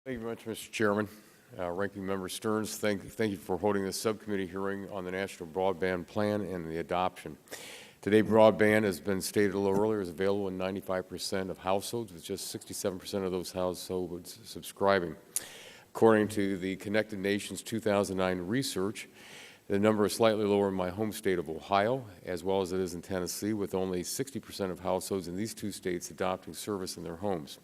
Thank you very much, Mr. Chairman. Ranking Member Stearns, thank you for holding this subcommittee hearing on the National Broadband Plan and the adoption. Today, broadband, has been stated a little earlier, is available in 95% of households, with just 67% of those households subscribing. According to the Connected Nations 2009 research, the number is slightly lower in my home state of Ohio, as well as it is in Tennessee, with only 60% of households in these two states adopting service in their homes.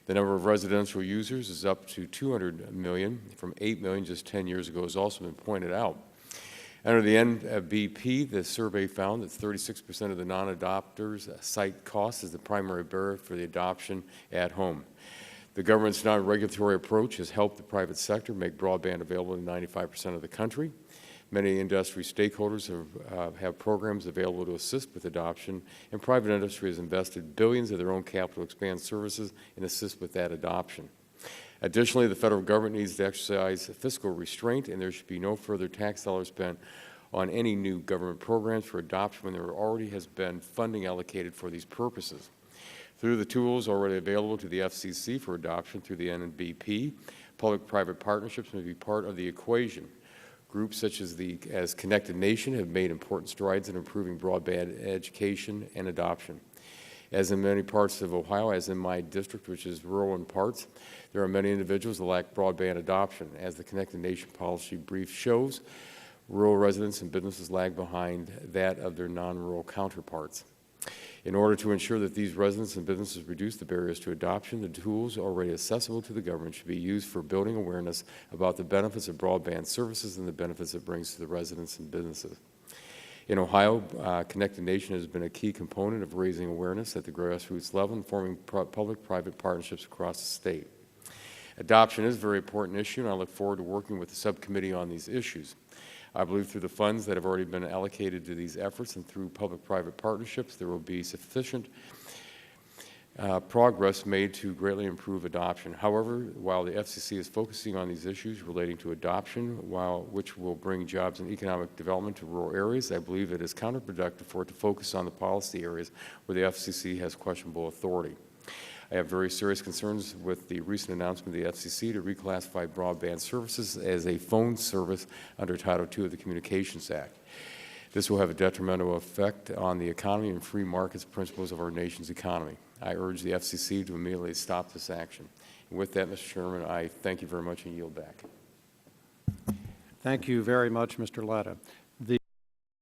The number of residential users is up to 200 million from 8 million just 10 years ago, has also been pointed out. Under the NBP, the survey found that 36% of the non-adopters cite cost as the primary barrier for the adoption at home. The government's non-regulatory approach has helped the private sector make broadband available in 95% of the country. Many industry stakeholders have programs available to assist with adoption, and private industry has invested billions of their own capital to expand services and assist with that adoption. Additionally, the federal government needs to exercise fiscal restraint, and there should be no further tax dollars spent on any new government programs for adoption when there already has been funding allocated for these purposes. Through the tools already available to the FCC for adoption through the NBP, public-private partnerships may be part of the equation. Groups such as Connected Nation have made important strides in improving broadband education and adoption. As in many parts of Ohio, as in my district, which is rural in parts, there are many individuals that lack broadband adoption. As the Connected Nation policy brief shows, rural residents and businesses lag behind that of their non-rural counterparts. In order to ensure that these residents and businesses reduce the barriers to adoption, the tools already accessible to the government should be used for building awareness about the benefits of broadband services and the benefits it brings to the residents and businesses. In Ohio, Connected Nation has been a key component of raising awareness at the grassroots level and forming public-private partnerships across the state. Adoption is a very important issue, and I look forward to working with the subcommittee on these issues. I believe through the funds that have already been allocated to these efforts and through public-private partnerships, there will be sufficient progress made to greatly improve adoption. However, while the FCC is focusing on these issues relating to adoption, which will bring jobs and economic development to rural areas, I believe it is counterproductive for it to focus on the policy areas where the FCC has questionable authority. I have very serious concerns with the recent announcement of the FCC to reclassify broadband services as a phone service under Title II of the Communications Act. This will have a detrimental effect on the economy and free markets principles of our nation's economy. I urge the FCC to immediately stop this action. And with that, Mr. Chairman, I thank you very much and yield back. Thank you very much, Mr. Latta.